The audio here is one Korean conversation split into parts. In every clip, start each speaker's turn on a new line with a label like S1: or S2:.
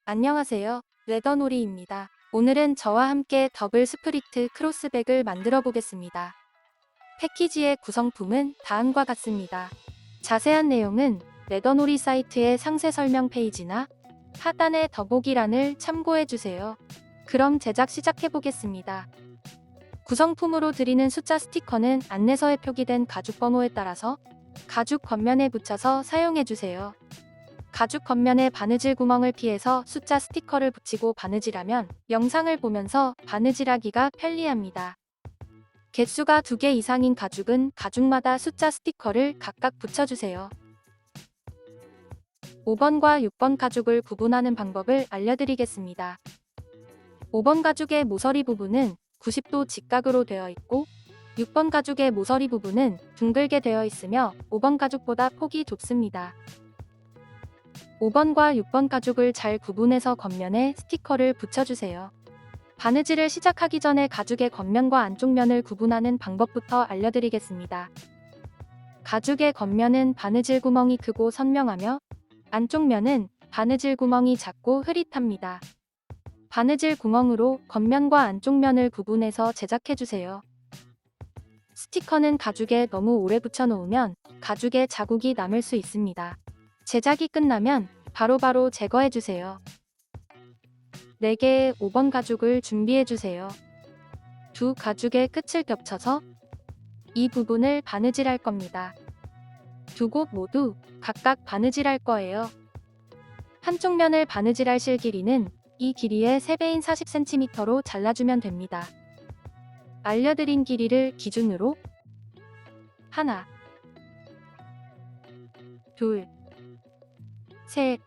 S1: 안녕하세요. 레더놀이입니다. 오늘은 저와 함께 더블 스프리트 크로스백을 만들어 보겠습니다. 패키지의 구성품은 다음과 같습니다. 자세한 내용은 레더놀이 사이트의 상세 설명 페이지나 하단의 더보기란을 참고해 주세요. 그럼 제작 시작해 보겠습니다. 구성품으로 드리는 숫자 스티커는 안내서에 표기된 가죽 번호에 따라서 가죽 겉면에 붙여서 사용해 주세요. 가죽 겉면에 바느질 구멍을 피해서 숫자 스티커를 붙이고 바느질하면 영상을 보면서 바느질하기가 편리합니다. 개수가 2개 이상인 가죽은 가죽마다 숫자 스티커를 각각 붙여주세요. 5번과 6번 가죽을 구분하는 방법을 알려드리겠습니다. 5번 가죽의 모서리 부분은 90도 직각으로 되어 있고 6번 가죽의 모서리 부분은 둥글게 되어 있으며 5번 가죽보다 폭이 좁습니다. 5번과 6번 가죽을 잘 구분해서 겉면에 스티커를 붙여주세요. 바느질을 시작하기 전에 가죽의 겉면과 안쪽 면을 구분하는 방법부터 알려드리겠습니다. 가죽의 겉면은 바느질 구멍이 크고 선명하며 안쪽 면은 바느질 구멍이 작고 흐릿합니다. 바느질 구멍으로 겉면과 안쪽 면을 구분해서 제작해주세요. 스티커는 가죽에 너무 오래 붙여놓으면 가죽에 자국이 남을 수 있습니다. 제작이 끝나면 바로바로 제거해주세요. 4개의 5번 가죽을 준비해주세요. 두 가죽의 끝을 겹쳐서 이 부분을 바느질할 겁니다. 두 곳 모두 각각 바느질할 거예요. 한쪽 면을 바느질할 실 길이는 이 길이의 3배인 40cm로 잘라주면 됩니다. 알려드린 길이를 기준으로 하나, 둘, 셋.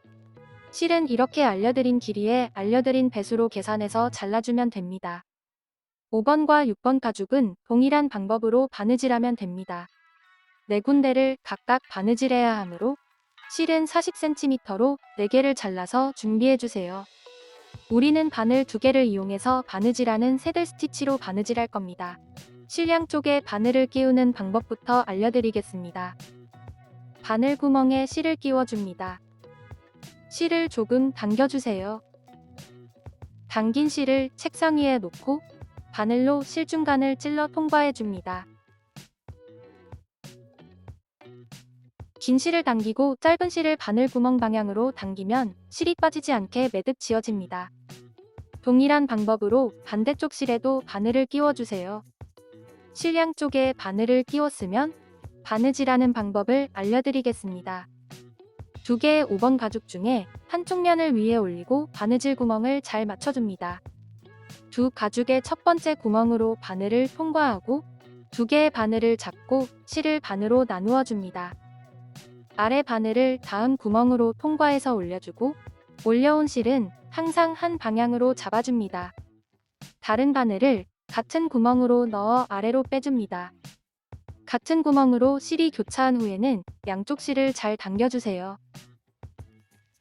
S1: 실은 이렇게 알려드린 길이에 알려드린 배수로 계산해서 잘라주면 됩니다. 5번과 6번 가죽은 동일한 방법으로 바느질하면 됩니다. 4군데를 각각 바느질해야 하므로 실은 40cm로 4개를 잘라서 준비해주세요. 우리는 바늘 2개를 이용해서 바느질하는 새들 스티치로 바느질할 겁니다. 실 양쪽에 바늘을 끼우는 방법부터 알려드리겠습니다. 바늘 구멍에 실을 끼워줍니다. 실을 조금 당겨주세요. 당긴 실을 책상 위에 놓고 바늘로 실 중간을 찔러 통과해줍니다. 긴 실을 당기고 짧은 실을 바늘 구멍 방향으로 당기면 실이 빠지지 않게 매듭 지어집니다. 동일한 방법으로 반대쪽 실에도 바늘을 끼워주세요. 실 양쪽에 바늘을 끼웠으면 바느질하는 방법을 알려드리겠습니다. 2개의 5번 가죽 중에 한쪽 면을 위에 올리고 바느질 구멍을 잘 맞춰줍니다. 두 가죽의 첫 번째 구멍으로 바늘을 통과하고 2개의 바늘을 잡고 실을 반으로 나누어 줍니다. 아래 바늘을 다음 구멍으로 통과해서 올려주고 올려온 실은 항상 한 방향으로 잡아줍니다. 다른 바늘을 같은 구멍으로 넣어 아래로 빼줍니다. 같은 구멍으로 실이 교차한 후에는 양쪽 실을 잘 당겨주세요.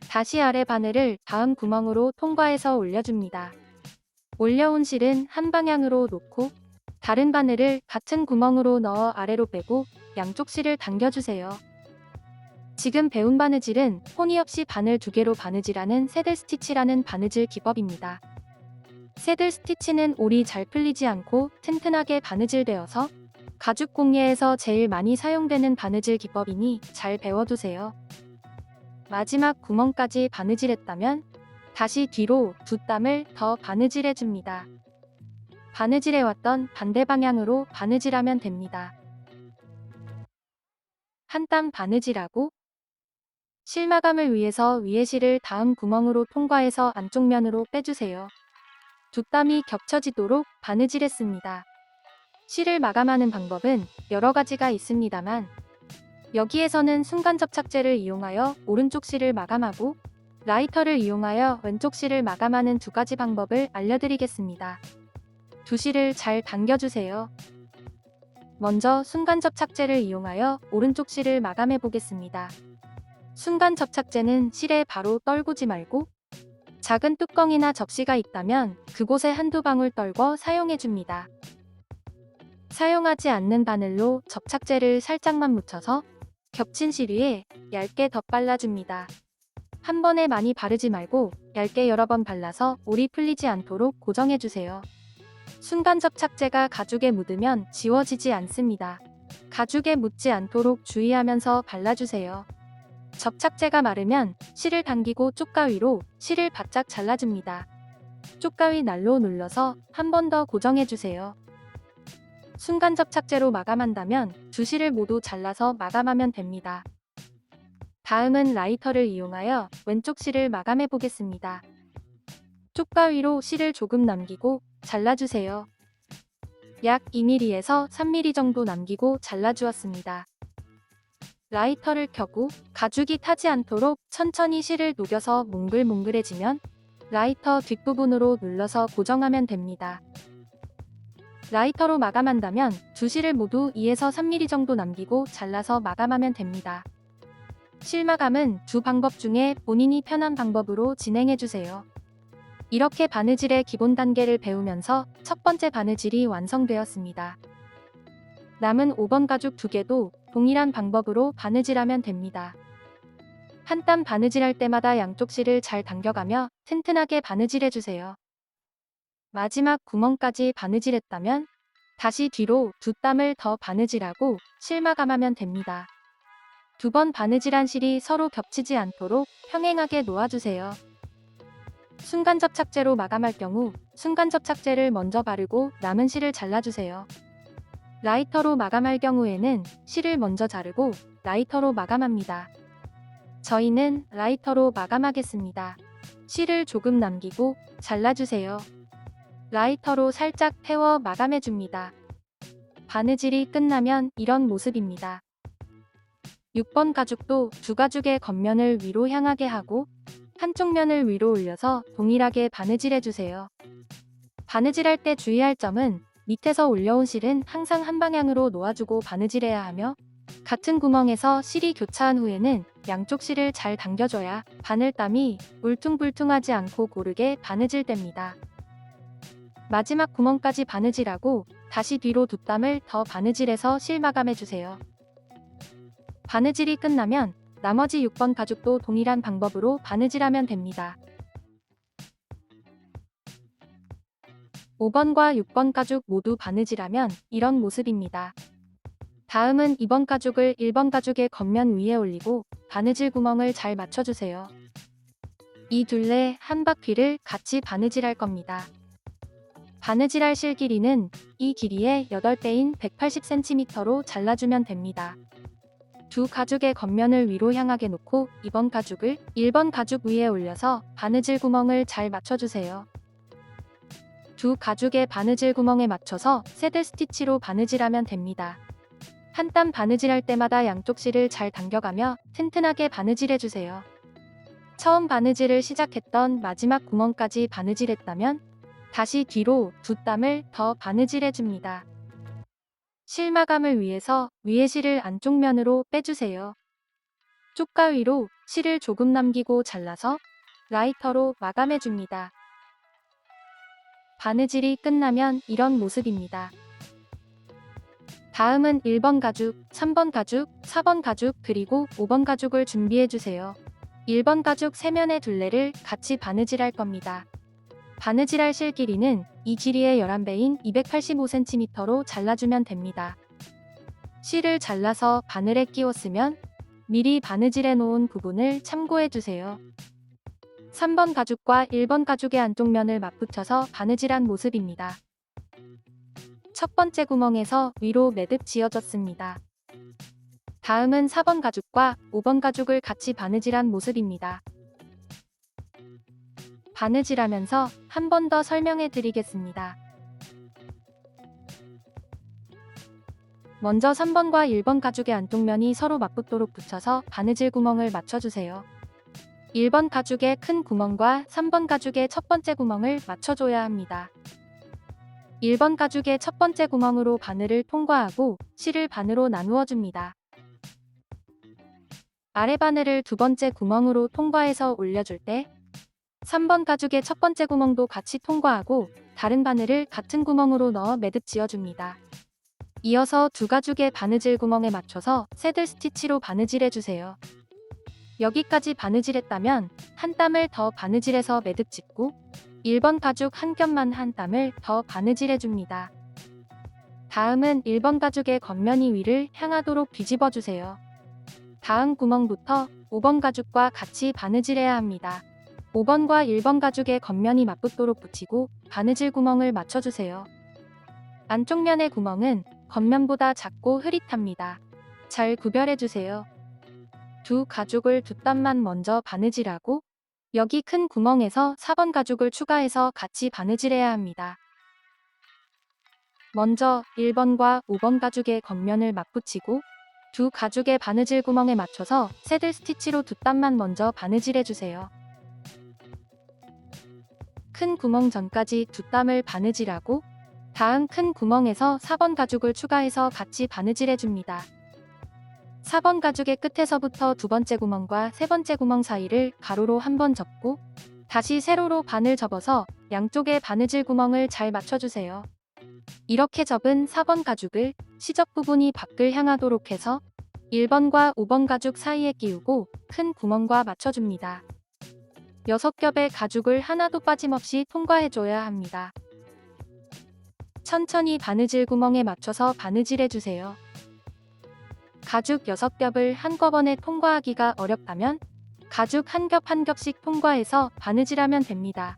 S1: 다시 아래 바늘을 다음 구멍으로 통과해서 올려줍니다. 올려온 실은 한 방향으로 놓고 다른 바늘을 같은 구멍으로 넣어 아래로 빼고 양쪽 실을 당겨주세요. 지금 배운 바느질은 호니 없이 바늘 2개로 바느질하는 새들 스티치라는 바느질 기법입니다. 새들 스티치는 올이 잘 풀리지 않고 튼튼하게 바느질되어서 가죽 공예에서 제일 많이 사용되는 바느질 기법이니 잘 배워두세요. 마지막 구멍까지 바느질했다면 다시 뒤로 2땀을 더 바느질해줍니다. 바느질해왔던 반대 방향으로 바느질하면 됩니다. 한 땀 바느질하고 실 마감을 위해서 위에 실을 다음 구멍으로 통과해서 안쪽 면으로 빼주세요. 2땀이 겹쳐지도록 바느질했습니다. 실을 마감하는 방법은 여러 가지가 있습니다만 여기에서는 순간 접착제를 이용하여 오른쪽 실을 마감하고 라이터를 이용하여 왼쪽 실을 마감하는 2가지 방법을 알려드리겠습니다. 두 실을 잘 당겨주세요. 먼저 순간 접착제를 이용하여 오른쪽 실을 마감해 보겠습니다. 순간 접착제는 실에 바로 떨구지 말고 작은 뚜껑이나 접시가 있다면 그곳에 한두 방울 떨궈 사용해줍니다. 사용하지 않는 바늘로 접착제를 살짝만 묻혀서 겹친 실 위에 얇게 덧발라줍니다. 한 번에 많이 바르지 말고 얇게 여러 번 발라서 올이 풀리지 않도록 고정해주세요. 순간 접착제가 가죽에 묻으면 지워지지 않습니다. 가죽에 묻지 않도록 주의하면서 발라주세요. 접착제가 마르면 실을 당기고 쪽가위로 실을 바짝 잘라줍니다. 쪽가위 날로 눌러서 한 번 더 고정해주세요. 순간 접착제로 마감한다면 두 실을 모두 잘라서 마감하면 됩니다. 다음은 라이터를 이용하여 왼쪽 실을 마감해 보겠습니다. 쪽가위로 실을 조금 남기고 잘라주세요. 약 2mm에서 3mm 정도 남기고 잘라주었습니다. 라이터를 켜고 가죽이 타지 않도록 천천히 실을 녹여서 몽글몽글해지면 라이터 뒷부분으로 눌러서 고정하면 됩니다. 라이터로 마감한다면 두 실을 모두 2에서 3mm 정도 남기고 잘라서 마감하면 됩니다. 실 마감은 두 방법 중에 본인이 편한 방법으로 진행해주세요. 이렇게 바느질의 기본 단계를 배우면서 첫 번째 바느질이 완성되었습니다. 남은 5번 가죽 2개도 동일한 방법으로 바느질하면 됩니다. 한 땀 바느질할 때마다 양쪽 실을 잘 당겨가며 튼튼하게 바느질해주세요. 마지막 구멍까지 바느질했다면 다시 뒤로 두 땀을 더 바느질하고 실 마감하면 됩니다. 두 번 바느질한 실이 서로 겹치지 않도록 평행하게 놓아주세요. 순간 접착제로 마감할 경우 순간 접착제를 먼저 바르고 남은 실을 잘라주세요. 라이터로 마감할 경우에는 실을 먼저 자르고 라이터로 마감합니다. 저희는 라이터로 마감하겠습니다. 실을 조금 남기고 잘라주세요. 라이터로 살짝 태워 마감해줍니다. 바느질이 끝나면 이런 모습입니다. 6번 가죽도 두 가죽의 겉면을 위로 향하게 하고 한쪽 면을 위로 올려서 동일하게 바느질해주세요. 바느질할 때 주의할 점은 밑에서 올려온 실은 항상 한 방향으로 놓아주고 바느질해야 하며 같은 구멍에서 실이 교차한 후에는 양쪽 실을 잘 당겨줘야 바늘땀이 울퉁불퉁하지 않고 고르게 바느질됩니다. 마지막 구멍까지 바느질하고 다시 뒤로 두 땀을 더 바느질해서 실 마감해주세요. 바느질이 끝나면 나머지 6번 가죽도 동일한 방법으로 바느질하면 됩니다. 5번과 6번 가죽 모두 바느질하면 이런 모습입니다. 다음은 2번 가죽을 1번 가죽의 겉면 위에 올리고 바느질 구멍을 잘 맞춰주세요. 이 둘레 한 바퀴를 같이 바느질할 겁니다. 바느질할 실 길이는 이 길이의 8배인 180cm로 잘라주면 됩니다. 두 가죽의 겉면을 위로 향하게 놓고 2번 가죽을 1번 가죽 위에 올려서 바느질 구멍을 잘 맞춰주세요. 두 가죽의 바느질 구멍에 맞춰서 새들 스티치로 바느질하면 됩니다. 한 땀 바느질할 때마다 양쪽 실을 잘 당겨가며 튼튼하게 바느질해주세요. 처음 바느질을 시작했던 마지막 구멍까지 바느질했다면 다시 뒤로 두 땀을 더 바느질해줍니다. 실 마감을 위해서 위에 실을 안쪽 면으로 빼주세요. 쪽가위로 실을 조금 남기고 잘라서 라이터로 마감해줍니다. 바느질이 끝나면 이런 모습입니다. 다음은 1번 가죽, 3번 가죽, 4번 가죽 그리고 5번 가죽을 준비해주세요. 1번 가죽 3면의 둘레를 같이 바느질할 겁니다. 바느질할 실 길이는 이 길이의 11배인 285cm로 잘라주면 됩니다. 실을 잘라서 바늘에 끼웠으면 미리 바느질해 놓은 부분을 참고해주세요. 3번 가죽과 1번 가죽의 안쪽 면을 맞붙여서 바느질한 모습입니다. 첫 번째 구멍에서 위로 매듭 지어졌습니다. 다음은 4번 가죽과 5번 가죽을 같이 바느질한 모습입니다. 바느질하면서 한 번 더 설명해 드리겠습니다. 먼저 3번과 1번 가죽의 안쪽 면이 서로 맞붙도록 붙여서 바느질 구멍을 맞춰주세요. 1번 가죽의 큰 구멍과 3번 가죽의 첫 번째 구멍을 맞춰줘야 합니다. 1번 가죽의 첫 번째 구멍으로 바늘을 통과하고 실을 반으로 나누어 줍니다. 아래 바늘을 두 번째 구멍으로 통과해서 올려줄 때 3번 가죽의 첫 번째 구멍도 같이 통과하고 다른 바늘을 같은 구멍으로 넣어 매듭 지어줍니다. 이어서 두 가죽의 바느질 구멍에 맞춰서 새들 스티치로 바느질해주세요. 여기까지 바느질했다면 한 땀을 더 바느질해서 매듭 짓고 1번 가죽 한 겹만 한 땀을 더 바느질해줍니다. 다음은 1번 가죽의 겉면이 위를 향하도록 뒤집어 주세요. 다음 구멍부터 5번 가죽과 같이 바느질해야 합니다. 5번과 1번 가죽의 겉면이 맞붙도록 붙이고 바느질 구멍을 맞춰주세요. 안쪽 면의 구멍은 겉면보다 작고 흐릿합니다. 잘 구별해주세요. 두 가죽을 두 땀만 먼저 바느질하고 여기 큰 구멍에서 4번 가죽을 추가해서 같이 바느질해야 합니다. 먼저 1번과 5번 가죽의 겉면을 맞붙이고 두 가죽의 바느질 구멍에 맞춰서 새들 스티치로 두 땀만 먼저 바느질해주세요. 큰 구멍 전까지 두 땀을 바느질하고 다음 큰 구멍에서 4번 가죽을 추가해서 같이 바느질해줍니다. 4번 가죽의 끝에서부터 두 번째 구멍과 세 번째 구멍 사이를 가로로 한번 접고 다시 세로로 반을 접어서 양쪽의 바느질 구멍을 잘 맞춰주세요. 이렇게 접은 4번 가죽을 시접 부분이 밖을 향하도록 해서 1번과 5번 가죽 사이에 끼우고 큰 구멍과 맞춰줍니다. 6겹의 가죽을 하나도 빠짐없이 통과해줘야 합니다. 천천히 바느질 구멍에 맞춰서 바느질해주세요. 가죽 6겹을 한꺼번에 통과하기가 어렵다면 가죽 한 겹 한 겹씩 통과해서 바느질하면 됩니다.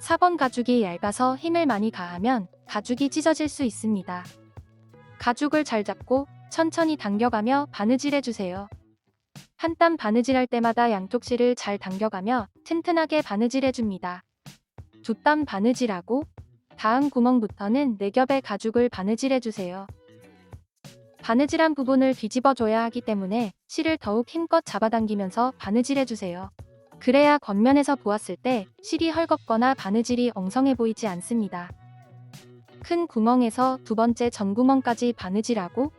S1: 4번 가죽이 얇아서 힘을 많이 가하면 가죽이 찢어질 수 있습니다. 가죽을 잘 잡고 천천히 당겨가며 바느질해주세요. 한 땀 바느질할 때마다 양쪽 실을 잘 당겨가며 튼튼하게 바느질해줍니다. 두 땀 바느질하고 다음 구멍부터는 4겹의 가죽을 바느질해주세요. 바느질한 부분을 뒤집어줘야 하기 때문에 실을 더욱 힘껏 잡아당기면서 바느질해주세요. 그래야 겉면에서 보았을 때 실이 헐겁거나 바느질이 엉성해 보이지 않습니다. 큰 구멍에서 두 번째 전구멍까지 바느질하고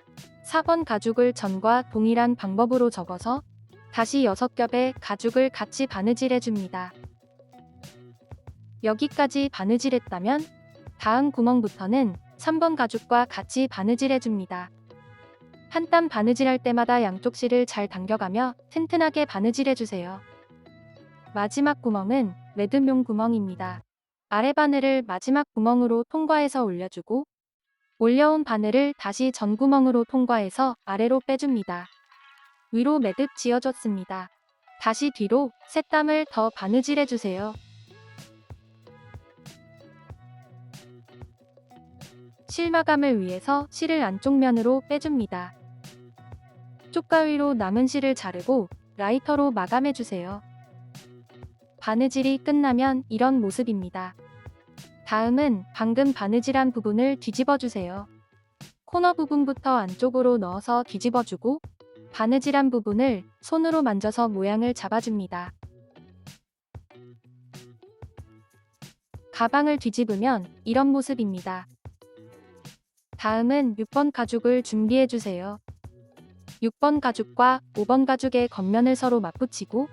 S1: 4번 가죽을 전과 동일한 방법으로 접어서 다시 6겹의 가죽을 같이 바느질해줍니다. 여기까지 바느질했다면 다음 구멍부터는 3번 가죽과 같이 바느질해줍니다. 한 땀 바느질할 때마다 양쪽 실을 잘 당겨가며 튼튼하게 바느질해주세요. 마지막 구멍은 매듭용 구멍입니다. 아래 바늘을 마지막 구멍으로 통과해서 올려주고 올려온 바늘을 다시 전 구멍으로 통과해서 아래로 빼줍니다. 위로 매듭 지어줬습니다. 다시 뒤로 세 땀을 더 바느질해주세요. 실 마감을 위해서 실을 안쪽 면으로 빼줍니다. 쪽가위로 남은 실을 자르고 라이터로 마감해주세요. 바느질이 끝나면 이런 모습입니다. 다음은 방금 바느질한 부분을 뒤집어주세요. 코너 부분부터 안쪽으로 넣어서 뒤집어주고 바느질한 부분을 손으로 만져서 모양을 잡아줍니다. 가방을 뒤집으면 이런 모습입니다. 다음은 6번 가죽을 준비해주세요. 6번 가죽과 5번 가죽의 겉면을 서로 맞붙이고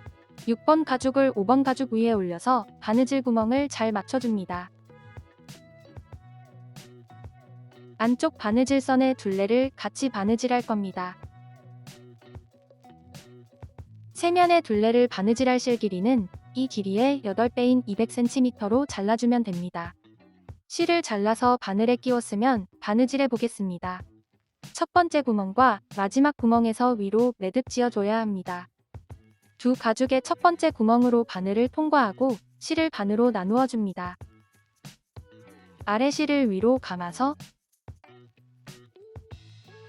S1: 6번 가죽을 5번 가죽 위에 올려서 바느질 구멍을 잘 맞춰줍니다. 안쪽 바느질선의 둘레를 같이 바느질할 겁니다. 세면의 둘레를 바느질할 실 길이는 이 길이의 8배인 200cm로 잘라주면 됩니다. 실을 잘라서 바늘에 끼웠으면 바느질해 보겠습니다. 첫 번째 구멍과 마지막 구멍에서 위로 매듭 지어줘야 합니다. 두 가죽의 첫 번째 구멍으로 바늘을 통과하고 실을 반으로 나누어 줍니다. 아래 실을 위로 감아서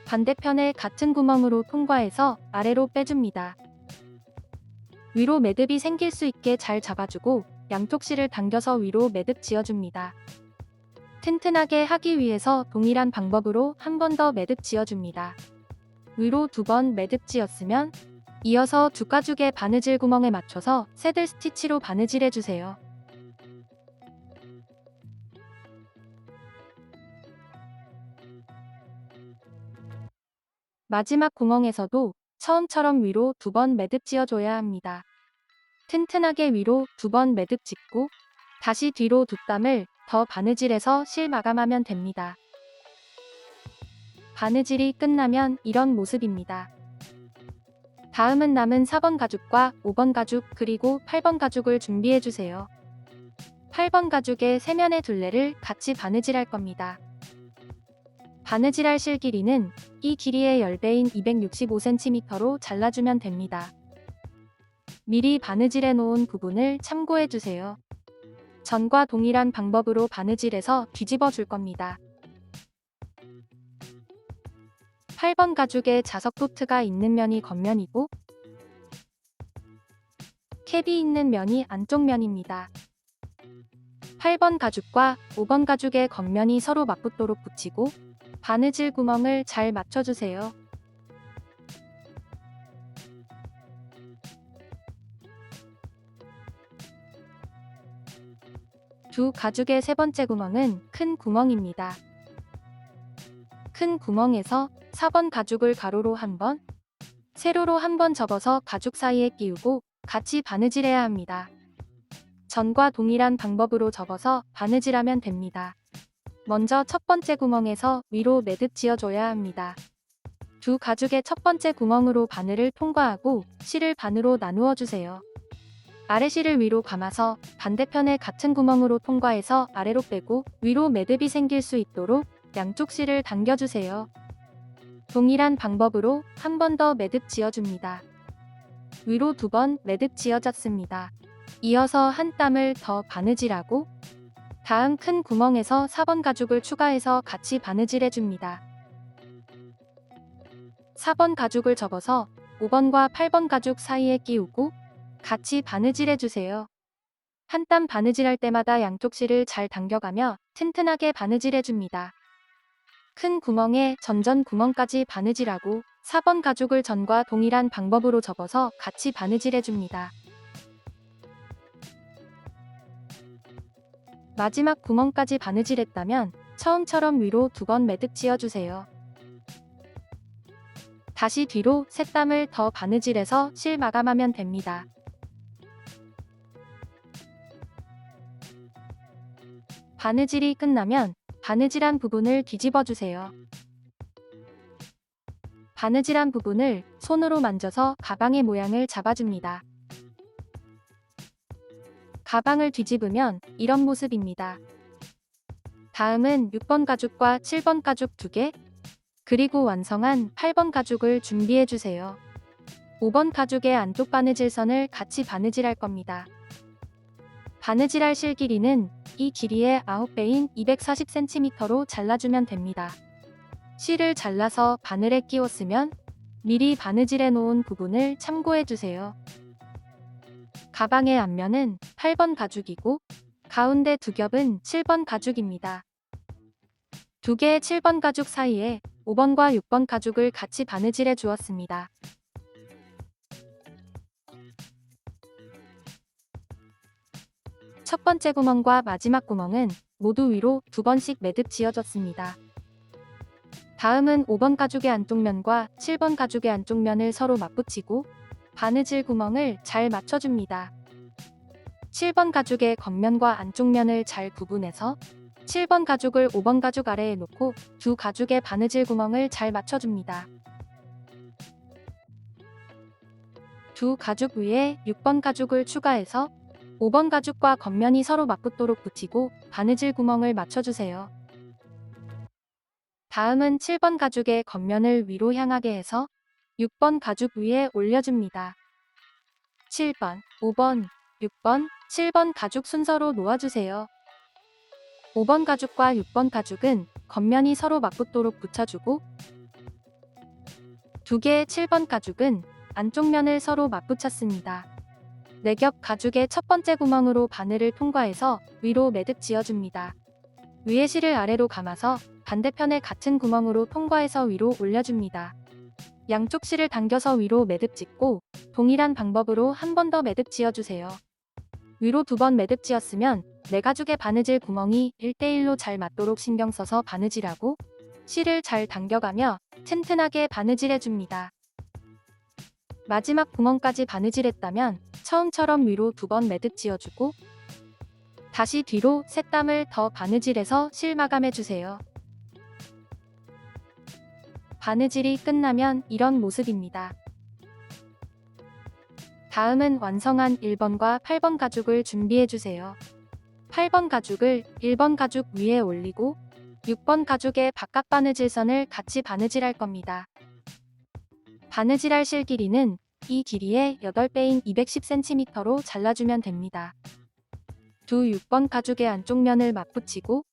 S1: 반대편에 같은 구멍으로 통과해서 아래로 빼줍니다. 위로 매듭이 생길 수 있게 잘 잡아주고 양쪽 실을 당겨서 위로 매듭 지어줍니다. 튼튼하게 하기 위해서 동일한 방법으로 한 번 더 매듭 지어줍니다. 위로 2번 매듭 지었으면 이어서 두 가죽의 바느질 구멍에 맞춰서 새들 스티치로 바느질해주세요. 마지막 구멍에서도 처음처럼 위로 2번 매듭 지어줘야 합니다. 튼튼하게 위로 2번 매듭 짓고 다시 뒤로 두 땀을 더 바느질해서 실 마감하면 됩니다. 바느질이 끝나면 이런 모습입니다. 다음은 남은 4번 가죽과 5번 가죽 그리고 8번 가죽을 준비해주세요. 8번 가죽의 세면의 둘레를 같이 바느질할 겁니다. 바느질할 실 길이는 이 길이의 10배인 265cm로 잘라주면 됩니다. 미리 바느질해 놓은 부분을 참고해주세요. 전과 동일한 방법으로 바느질해서 뒤집어 줄 겁니다. 8번 가죽에 자석 도트가 있는 면이 겉면이고 캡이 있는 면이 안쪽 면입니다. 8번 가죽과 5번 가죽의 겉면이 서로 맞붙도록 붙이고 바느질 구멍을 잘 맞춰주세요. 두 가죽의 세 번째 구멍은 큰 구멍입니다. 큰 구멍에서 4번 가죽을 가로로 한 번, 세로로 한 번 접어서 가죽 사이에 끼우고 같이 바느질해야 합니다. 전과 동일한 방법으로 접어서 바느질하면 됩니다. 먼저 첫 번째 구멍에서 위로 매듭 지어줘야 합니다. 두 가죽의 첫 번째 구멍으로 바늘을 통과하고 실을 반으로 나누어 주세요. 아래 실을 위로 감아서 반대편에 같은 구멍으로 통과해서 아래로 빼고 위로 매듭이 생길 수 있도록 양쪽 실을 당겨주세요. 동일한 방법으로 한 번 더 매듭 지어줍니다. 위로 2번 매듭 지어졌습니다. 이어서 한 땀을 더 바느질하고 다음 큰 구멍에서 4번 가죽을 추가해서 같이 바느질해줍니다. 4번 가죽을 접어서 5번과 8번 가죽 사이에 끼우고 같이 바느질해주세요. 한 땀 바느질할 때마다 양쪽 실을 잘 당겨가며 튼튼하게 바느질해줍니다. 큰 구멍에 전전 구멍까지 바느질하고 4번 가죽을 전과 동일한 방법으로 접어서 같이 바느질해줍니다. 마지막 구멍까지 바느질했다면 처음처럼 위로 2번 매듭 지어주세요. 다시 뒤로 3땀을 더 바느질해서 실 마감하면 됩니다. 바느질이 끝나면 바느질한 부분을 뒤집어 주세요. 바느질한 부분을 손으로 만져서 가방의 모양을 잡아줍니다. 가방을 뒤집으면 이런 모습입니다. 다음은 6번 가죽과 7번 가죽 2개, 그리고 완성한 8번 가죽을 준비해주세요. 5번 가죽의 안쪽 바느질선을 같이 바느질할 겁니다. 바느질할 실 길이는 이 길이의 9배인 240cm로 잘라주면 됩니다. 실을 잘라서 바늘에 끼웠으면 미리 바느질해 놓은 부분을 참고해주세요. 가방의 앞면은 8번 가죽이고 가운데 두 겹은 7번 가죽입니다. 두 개의 7번 가죽 사이에 5번과 6번 가죽을 같이 바느질해 주었습니다. 첫 번째 구멍과 마지막 구멍은 모두 위로 2번씩 매듭 지어줬습니다. 다음은 5번 가죽의 안쪽 면과 7번 가죽의 안쪽 면을 서로 맞붙이고 바느질 구멍을 잘 맞춰줍니다. 7번 가죽의 겉면과 안쪽 면을 잘 구분해서 7번 가죽을 5번 가죽 아래에 놓고 두 가죽의 바느질 구멍을 잘 맞춰줍니다. 두 가죽 위에 6번 가죽을 추가해서 5번 가죽과 겉면이 서로 맞붙도록 붙이고 바느질 구멍을 맞춰주세요. 다음은 7번 가죽의 겉면을 위로 향하게 해서 6번 가죽 위에 올려줍니다. 7번, 5번, 6번, 7번 가죽 순서로 놓아주세요. 5번 가죽과 6번 가죽은 겉면이 서로 맞붙도록 붙여주고 두 개의 7번 가죽은 안쪽 면을 서로 맞붙였습니다. 4겹 가죽의 첫 번째 구멍으로 바늘을 통과해서 위로 매듭 지어줍니다. 위에 실을 아래로 감아서 반대편에 같은 구멍으로 통과해서 위로 올려줍니다. 양쪽 실을 당겨서 위로 매듭 짓고 동일한 방법으로 한 번 더 매듭 지어주세요. 위로 2번 매듭 지었으면 4가죽의 바느질 구멍이 1대1로 잘 맞도록 신경 써서 바느질하고 실을 잘 당겨가며 튼튼하게 바느질해줍니다. 마지막 구멍까지 바느질했다면 처음처럼 위로 2번 매듭 지어주고 다시 뒤로 3땀을 더 바느질해서 실 마감해주세요. 바느질이 끝나면 이런 모습입니다. 다음은 완성한 1번과 8번 가죽을 준비해주세요. 8번 가죽을 1번 가죽 위에 올리고 6번 가죽의 바깥 바느질선을 같이 바느질할 겁니다. 바느질할 실 길이는 이 길이의 8배인 210cm로 잘라주면 됩니다. 두 6번 가죽의 안쪽 면을 맞붙이고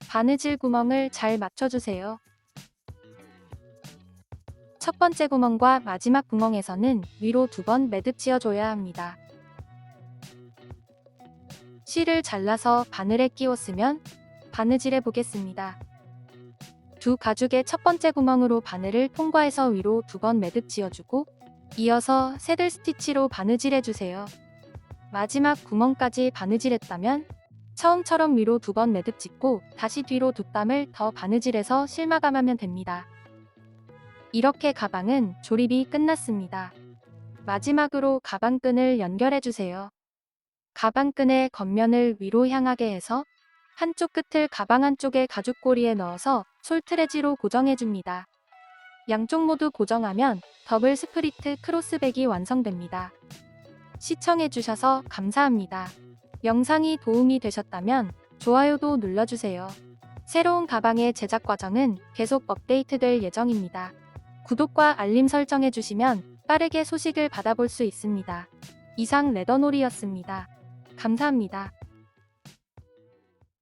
S1: 바느질 구멍을 잘 맞춰주세요. 첫 번째 구멍과 마지막 구멍에서는 위로 2번 매듭 지어줘야 합니다. 실을 잘라서 바늘에 끼웠으면 바느질해 보겠습니다. 두 가죽의 첫 번째 구멍으로 바늘을 통과해서 위로 2번 매듭 지어주고 이어서 새들 스티치로 바느질해주세요. 마지막 구멍까지 바느질했다면 처음처럼 위로 2번 매듭 짓고 다시 뒤로 2땀을 더 바느질해서 실 마감하면 됩니다. 이렇게 가방은 조립이 끝났습니다. 마지막으로 가방끈을 연결해주세요. 가방끈의 겉면을 위로 향하게 해서 한쪽 끝을 가방 한쪽의 가죽고리에 넣어서 솔트레지로 고정해줍니다. 양쪽 모두 고정하면 더블 스프리트 크로스백이 완성됩니다. 시청해주셔서 감사합니다. 영상이 도움이 되셨다면 좋아요도 눌러주세요. 새로운 가방의 제작 과정은 계속 업데이트될 예정입니다. 구독과 알림 설정해주시면 빠르게 소식을 받아볼 수 있습니다. 이상 레더놀이였습니다. 감사합니다.